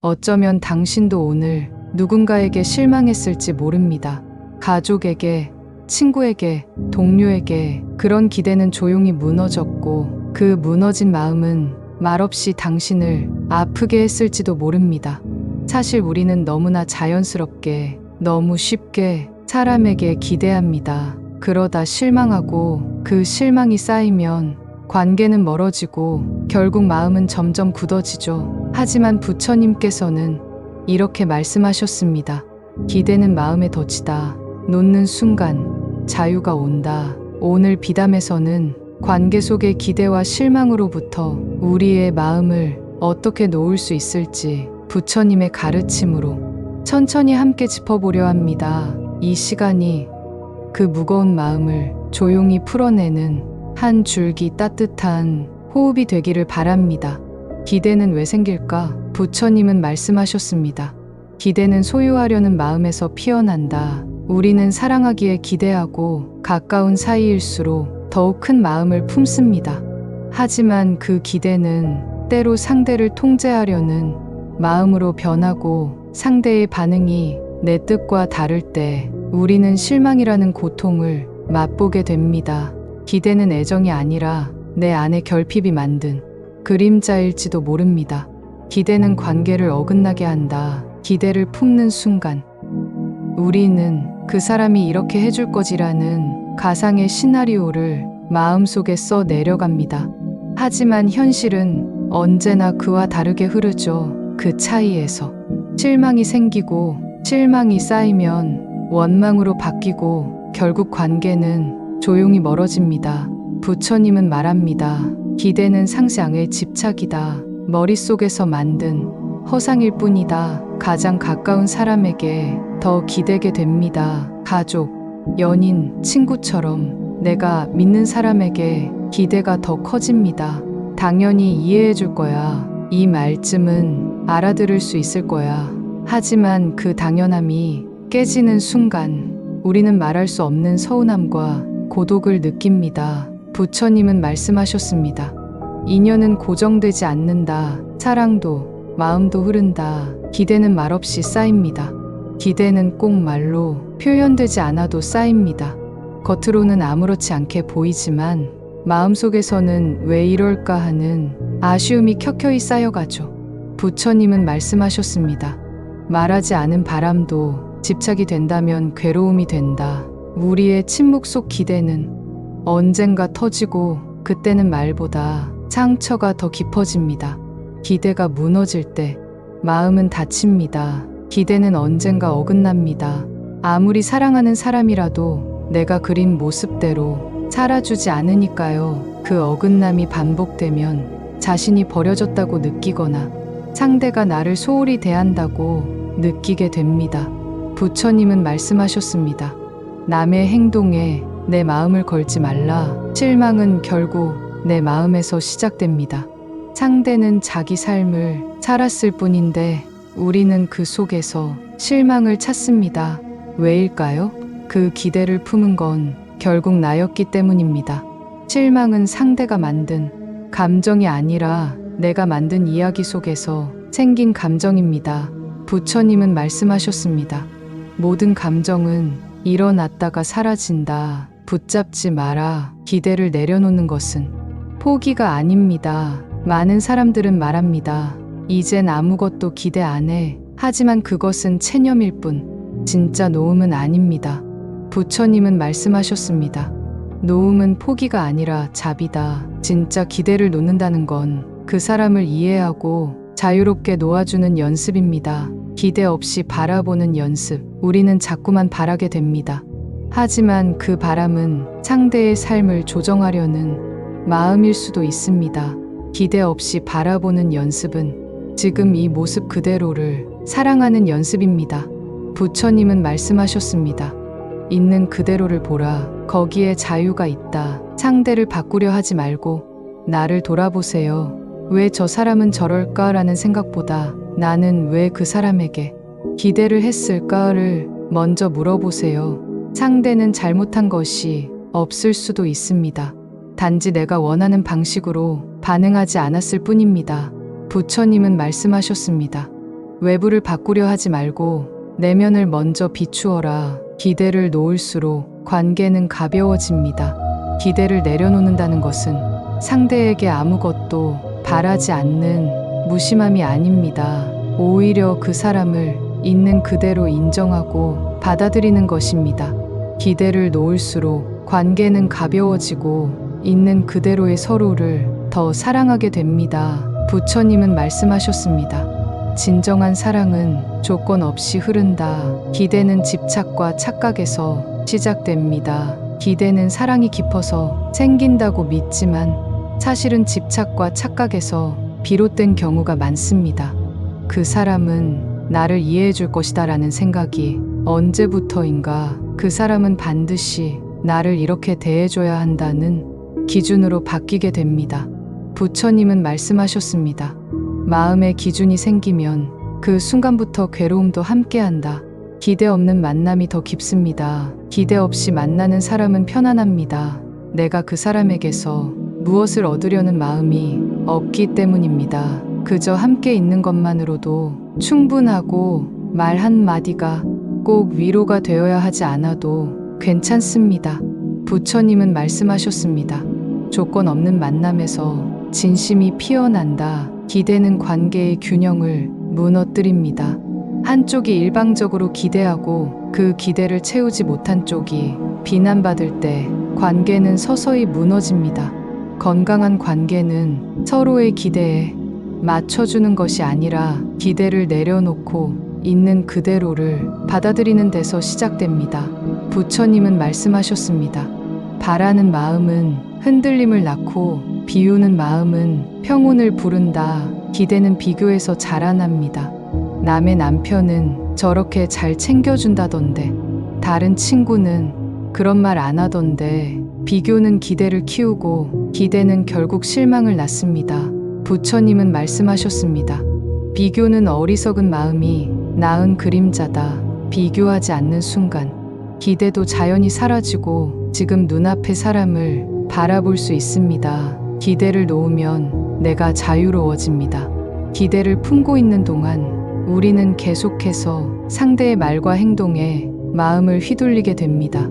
어쩌면 당신도 오늘 누군가에게 실망했을지 모릅니다. 가족에게, 친구에게, 동료에게 그런 기대는 조용히 무너졌고 그 무너진 마음은 말없이 당신을 아프게 했을지도 모릅니다. 사실 우리는 너무나 자연스럽게, 너무 쉽게 사람에게 기대합니다. 그러다 실망하고 그 실망이 쌓이면 관계는 멀어지고 결국 마음은 점점 굳어지죠. 하지만 부처님께서는 이렇게 말씀하셨습니다. 기대는 마음의 덫이다. 놓는 순간 자유가 온다. 오늘 비담에서는 관계 속의 기대와 실망으로부터 우리의 마음을 어떻게 놓을 수 있을지 부처님의 가르침으로 천천히 함께 짚어보려 합니다. 이 시간이 그 무거운 마음을 조용히 풀어내는 한 줄기 따뜻한 호흡이 되기를 바랍니다. 기대는 왜 생길까? 부처님은 말씀하셨습니다. 기대는 소유하려는 마음에서 피어난다. 우리는 사랑하기에 기대하고 가까운 사이일수록 더욱 큰 마음을 품습니다. 하지만 그 기대는 때로 상대를 통제하려는 마음으로 변하고 상대의 반응이 내 뜻과 다를 때 우리는 실망이라는 고통을 맛보게 됩니다. 기대는 애정이 아니라 내 안에 결핍이 만든 그림자일지도 모릅니다. 기대는 관계를 어긋나게 한다. 기대를 품는 순간 우리는 그 사람이 이렇게 해줄 거지라는 가상의 시나리오를 마음속에 써 내려갑니다. 하지만 현실은 언제나 그와 다르게 흐르죠. 그 차이에서 실망이 생기고 실망이 쌓이면 원망으로 바뀌고 결국 관계는 조용히 멀어집니다. 부처님은 말합니다. 기대는 상상의 집착이다. 머릿속에서 만든 허상일 뿐이다. 가장 가까운 사람에게 더 기대게 됩니다. 가족, 연인, 친구처럼 내가 믿는 사람에게 기대가 더 커집니다. 당연히 이해해 줄 거야. 이 말쯤은 알아들을 수 있을 거야. 하지만 그 당연함이 깨지는 순간 우리는 말할 수 없는 서운함과 고독을 느낍니다. 부처님은 말씀하셨습니다. 인연은 고정되지 않는다. 사랑도 마음도 흐른다. 기대는 말없이 쌓입니다. 기대는 꼭 말로 표현되지 않아도 쌓입니다. 겉으로는 아무렇지 않게 보이지만 마음속에서는 왜 이럴까 하는 아쉬움이 켜켜이 쌓여가죠. 부처님은 말씀하셨습니다. 말하지 않은 바람도 집착이 된다면 괴로움이 된다. 우리의 침묵 속 기대는 언젠가 터지고 그때는 말보다 상처가 더 깊어집니다. 기대가 무너질 때 마음은 다칩니다. 기대는 언젠가 어긋납니다. 아무리 사랑하는 사람이라도 내가 그린 모습대로 살아주지 않으니까요. 그 어긋남이 반복되면 자신이 버려졌다고 느끼거나 상대가 나를 소홀히 대한다고 느끼게 됩니다. 부처님은 말씀하셨습니다. 남의 행동에 내 마음을 걸지 말라. 실망은 결국 내 마음에서 시작됩니다. 상대는 자기 삶을 살았을 뿐인데 우리는 그 속에서 실망을 찾습니다. 왜일까요? 그 기대를 품은 건 결국 나였기 때문입니다. 실망은 상대가 만든 감정이 아니라 내가 만든 이야기 속에서 생긴 감정입니다. 부처님은 말씀하셨습니다. 모든 감정은 일어났다가 사라진다. 붙잡지 마라. 기대를 내려놓는 것은 포기가 아닙니다. 많은 사람들은 말합니다. 이젠 아무것도 기대 안 해. 하지만 그것은 체념일 뿐 진짜 놓음은 아닙니다. 부처님은 말씀하셨습니다. 놓음은 포기가 아니라 자비다. 진짜 기대를 놓는다는 건 그 사람을 이해하고 자유롭게 놓아주는 연습입니다. 기대 없이 바라보는 연습. 우리는 자꾸만 바라게 됩니다. 하지만 그 바람은 상대의 삶을 조정하려는 마음일 수도 있습니다. 기대 없이 바라보는 연습은 지금 이 모습 그대로를 사랑하는 연습입니다. 부처님은 말씀하셨습니다. 있는 그대로를 보라. 거기에 자유가 있다. 상대를 바꾸려 하지 말고 나를 돌아보세요. 왜 저 사람은 저럴까라는 생각보다 나는 왜 그 사람에게 기대를 했을까를 먼저 물어보세요. 상대는 잘못한 것이 없을 수도 있습니다. 단지 내가 원하는 방식으로 반응하지 않았을 뿐입니다. 부처님은 말씀하셨습니다. 외부를 바꾸려 하지 말고 내면을 먼저 비추어라. 기대를 놓을수록 관계는 가벼워집니다. 기대를 내려놓는다는 것은 상대에게 아무것도 바라지 않는 무심함이 아닙니다. 오히려 그 사람을 있는 그대로 인정하고 받아들이는 것입니다. 기대를 놓을수록 관계는 가벼워지고 있는 그대로의 서로를 더 사랑하게 됩니다. 부처님은 말씀하셨습니다. 진정한 사랑은 조건 없이 흐른다. 기대는 집착과 착각에서 시작됩니다. 기대는 사랑이 깊어서 생긴다고 믿지만 사실은 집착과 착각에서 비롯된 경우가 많습니다. 그 사람은 나를 이해해 줄 것이다 라는 생각이 언제부터인가 그 사람은 반드시 나를 이렇게 대해줘야 한다는 기준으로 바뀌게 됩니다. 부처님은 말씀하셨습니다. 마음의 기준이 생기면 그 순간부터 괴로움도 함께한다. 기대 없는 만남이 더 깊습니다. 기대 없이 만나는 사람은 편안합니다. 내가 그 사람에게서 무엇을 얻으려는 마음이 없기 때문입니다. 그저 함께 있는 것만으로도 충분하고 말 한마디가 꼭 위로가 되어야 하지 않아도 괜찮습니다. 부처님은 말씀하셨습니다. 조건 없는 만남에서 진심이 피어난다. 기대는 관계의 균형을 무너뜨립니다. 한쪽이 일방적으로 기대하고 그 기대를 채우지 못한 쪽이 비난받을 때 관계는 서서히 무너집니다. 건강한 관계는 서로의 기대에 맞춰주는 것이 아니라 기대를 내려놓고 있는 그대로를 받아들이는 데서 시작됩니다. 부처님은 말씀하셨습니다. 바라는 마음은 흔들림을 낳고 비우는 마음은 평온을 부른다. 기대는 비교해서 자라납니다. 남의 남편은 저렇게 잘 챙겨준다던데 다른 친구는 그런 말 안 하던데 비교는 기대를 키우고 기대는 결국 실망을 낳습니다. 부처님은 말씀하셨습니다. 비교는 어리석은 마음이 낳은 그림자다. 비교하지 않는 순간 기대도 자연히 사라지고 지금 눈앞의 사람을 바라볼 수 있습니다. 기대를 놓으면 내가 자유로워집니다. 기대를 품고 있는 동안 우리는 계속해서 상대의 말과 행동에 마음을 휘둘리게 됩니다.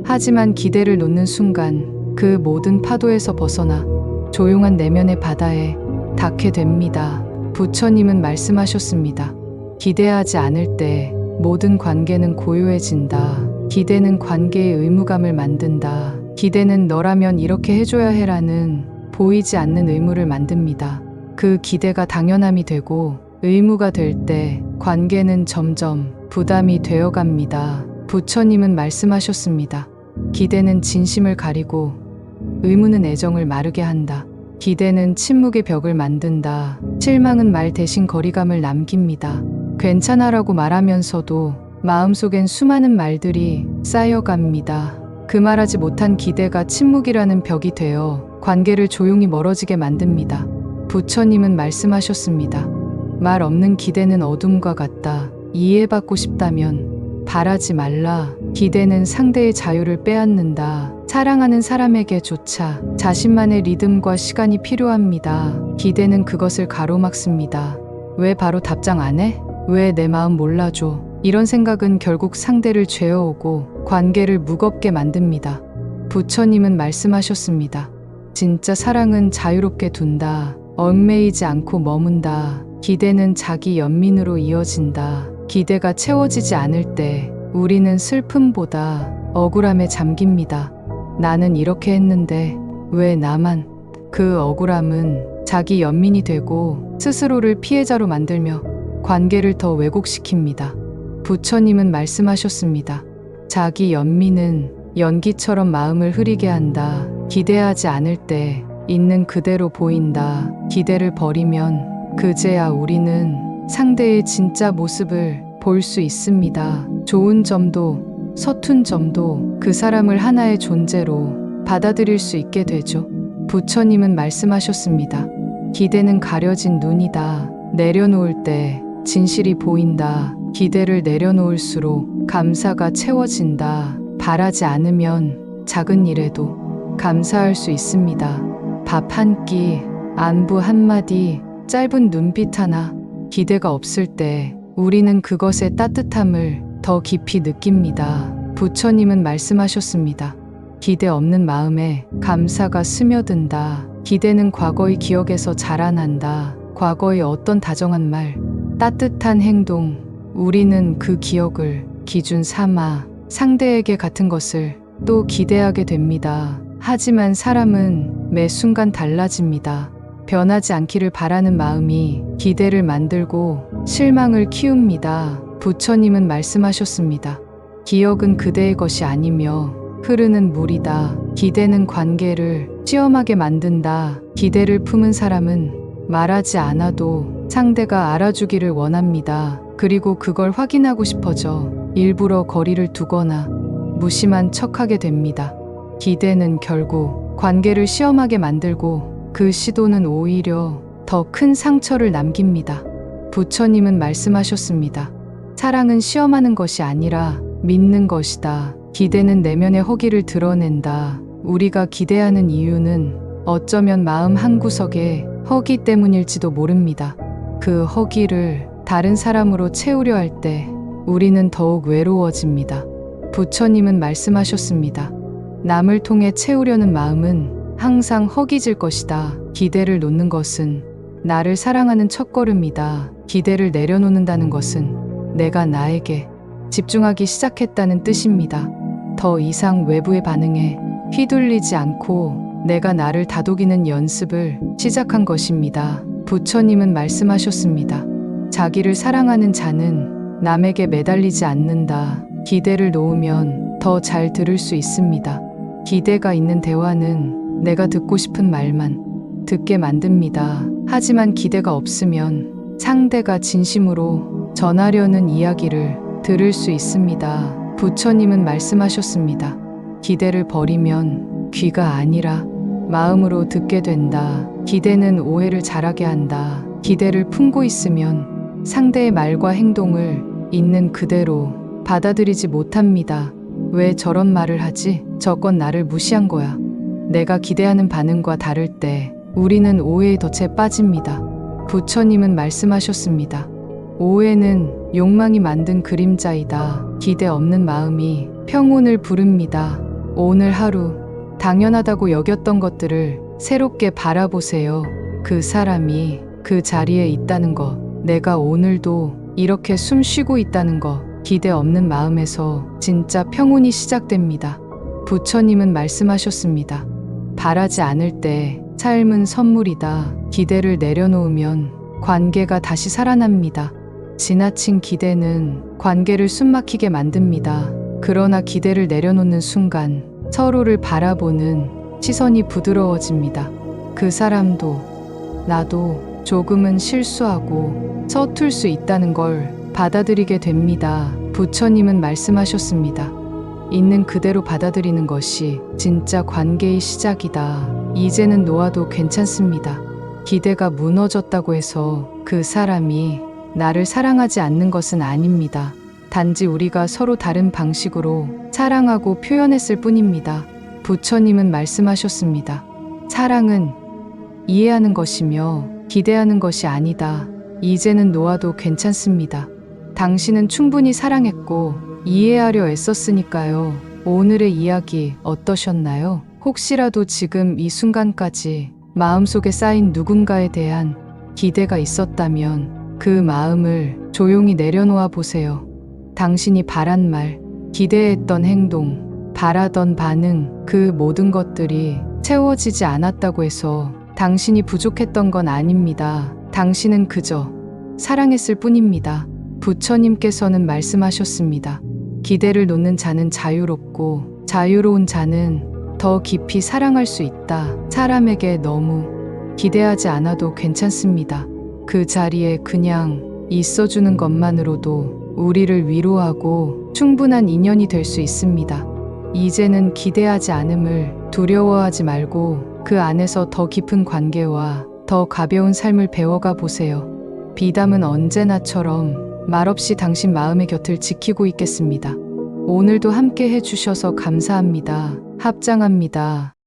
하지만 기대를 놓는 순간 그 모든 파도에서 벗어나 조용한 내면의 바다에 닿게 됩니다. 부처님은 말씀하셨습니다. 기대하지 않을 때 모든 관계는 고요해진다. 기대는 관계의 의무감을 만든다. 기대는 너라면 이렇게 해줘야 해라는 보이지 않는 의무를 만듭니다. 그 기대가 당연함이 되고 의무가 될 때 관계는 점점 부담이 되어갑니다. 부처님은 말씀하셨습니다. 기대는 진심을 가리고 의무는 애정을 마르게 한다. 기대는 침묵의 벽을 만든다. 실망은 말 대신 거리감을 남깁니다. 괜찮아라고 말하면서도 마음속엔 수많은 말들이 쌓여갑니다. 그 말하지 못한 기대가 침묵이라는 벽이 되어 관계를 조용히 멀어지게 만듭니다. 부처님은 말씀하셨습니다. 말 없는 기대는 어둠과 같다. 이해받고 싶다면 바라지 말라. 기대는 상대의 자유를 빼앗는다. 사랑하는 사람에게조차 자신만의 리듬과 시간이 필요합니다. 기대는 그것을 가로막습니다. 왜 바로 답장 안 해? 왜 내 마음 몰라줘? 이런 생각은 결국 상대를 죄어오고 관계를 무겁게 만듭니다. 부처님은 말씀하셨습니다. 진짜 사랑은 자유롭게 둔다. 얽매이지 않고 머문다. 기대는 자기 연민으로 이어진다. 기대가 채워지지 않을 때 우리는 슬픔보다 억울함에 잠깁니다. 나는 이렇게 했는데 왜 나만? 그 억울함은 자기 연민이 되고 스스로를 피해자로 만들며 관계를 더 왜곡시킵니다. 부처님은 말씀하셨습니다. 자기 연민은 연기처럼 마음을 흐리게 한다. 기대하지 않을 때 있는 그대로 보인다. 기대를 버리면 그제야 우리는 상대의 진짜 모습을 볼 수 있습니다. 좋은 점도 서툰 점도 그 사람을 하나의 존재로 받아들일 수 있게 되죠. 부처님은 말씀하셨습니다. 기대는 가려진 눈이다. 내려놓을 때 진실이 보인다. 기대를 내려놓을수록 감사가 채워진다. 바라지 않으면 작은 일에도 감사할 수 있습니다. 밥 한 끼, 안부 한마디, 짧은 눈빛 하나, 기대가 없을 때 우리는 그것의 따뜻함을 더 깊이 느낍니다. 부처님은 말씀하셨습니다. 기대 없는 마음에 감사가 스며든다. 기대는 과거의 기억에서 자라난다. 과거의 어떤 다정한 말, 따뜻한 행동, 우리는 그 기억을 기준 삼아 상대에게 같은 것을 또 기대하게 됩니다. 하지만 사람은 매 순간 달라집니다. 변하지 않기를 바라는 마음이 기대를 만들고 실망을 키웁니다. 부처님은 말씀하셨습니다. 기억은 그대의 것이 아니며 흐르는 물이다. 기대는 관계를 시험하게 만든다. 기대를 품은 사람은 말하지 않아도 상대가 알아주기를 원합니다. 그리고 그걸 확인하고 싶어져 일부러 거리를 두거나 무심한 척하게 됩니다. 기대는 결국 관계를 시험하게 만들고 그 시도는 오히려 더 큰 상처를 남깁니다. 부처님은 말씀하셨습니다. 사랑은 시험하는 것이 아니라 믿는 것이다. 기대는 내면의 허기를 드러낸다. 우리가 기대하는 이유는 어쩌면 마음 한구석에 허기 때문일지도 모릅니다. 그 허기를 다른 사람으로 채우려 할 때 우리는 더욱 외로워집니다. 부처님은 말씀하셨습니다. 남을 통해 채우려는 마음은 항상 허기질 것이다. 기대를 놓는 것은 나를 사랑하는 첫걸음이다. 기대를 내려놓는다는 것은 내가 나에게 집중하기 시작했다는 뜻입니다. 더 이상 외부의 반응에 휘둘리지 않고 내가 나를 다독이는 연습을 시작한 것입니다. 부처님은 말씀하셨습니다. 자기를 사랑하는 자는 남에게 매달리지 않는다. 기대를 놓으면 더 잘 들을 수 있습니다. 기대가 있는 대화는 내가 듣고 싶은 말만 듣게 만듭니다. 하지만 기대가 없으면 상대가 진심으로 전하려는 이야기를 들을 수 있습니다. 부처님은 말씀하셨습니다. 기대를 버리면 귀가 아니라 마음으로 듣게 된다. 기대는 오해를 자라게 한다. 기대를 품고 있으면 상대의 말과 행동을 있는 그대로 받아들이지 못합니다. 왜 저런 말을 하지? 저건 나를 무시한 거야. 내가 기대하는 반응과 다를 때 우리는 오해의 덫에 빠집니다. 부처님은 말씀하셨습니다. 오해는 욕망이 만든 그림자이다. 기대 없는 마음이 평온을 부릅니다. 오늘 하루 당연하다고 여겼던 것들을 새롭게 바라보세요. 그 사람이 그 자리에 있다는 것, 내가 오늘도 이렇게 숨 쉬고 있다는 것, 기대 없는 마음에서 진짜 평온이 시작됩니다. 부처님은 말씀하셨습니다. 바라지 않을 때 삶은 선물이다. 기대를 내려놓으면 관계가 다시 살아납니다. 지나친 기대는 관계를 숨막히게 만듭니다. 그러나 기대를 내려놓는 순간 서로를 바라보는 시선이 부드러워집니다. 그 사람도 나도 조금은 실수하고 서툴 수 있다는 걸 받아들이게 됩니다. 부처님은 말씀하셨습니다. 있는 그대로 받아들이는 것이 진짜 관계의 시작이다. 이제는 놓아도 괜찮습니다. 기대가 무너졌다고 해서 그 사람이 나를 사랑하지 않는 것은 아닙니다. 단지 우리가 서로 다른 방식으로 사랑하고 표현했을 뿐입니다. 부처님은 말씀하셨습니다. 사랑은 이해하는 것이며 기대하는 것이 아니다. 이제는 놓아도 괜찮습니다. 당신은 충분히 사랑했고 이해하려 애썼으니까요. 오늘의 이야기 어떠셨나요? 혹시라도 지금 이 순간까지 마음속에 쌓인 누군가에 대한 기대가 있었다면 그 마음을 조용히 내려놓아 보세요. 당신이 바란 말, 기대했던 행동, 바라던 반응, 그 모든 것들이 채워지지 않았다고 해서 당신이 부족했던 건 아닙니다. 당신은 그저 사랑했을 뿐입니다. 부처님께서는 말씀하셨습니다. 기대를 놓는 자는 자유롭고 자유로운 자는 더 깊이 사랑할 수 있다. 사람에게 너무 기대하지 않아도 괜찮습니다. 그 자리에 그냥 있어주는 것만으로도 우리를 위로하고 충분한 인연이 될 수 있습니다. 이제는 기대하지 않음을 두려워하지 말고 그 안에서 더 깊은 관계와 더 가벼운 삶을 배워가 보세요. 비담은 언제나처럼 말없이 당신 마음의 곁을 지키고 있겠습니다. 오늘도 함께 해주셔서 감사합니다. 합장합니다.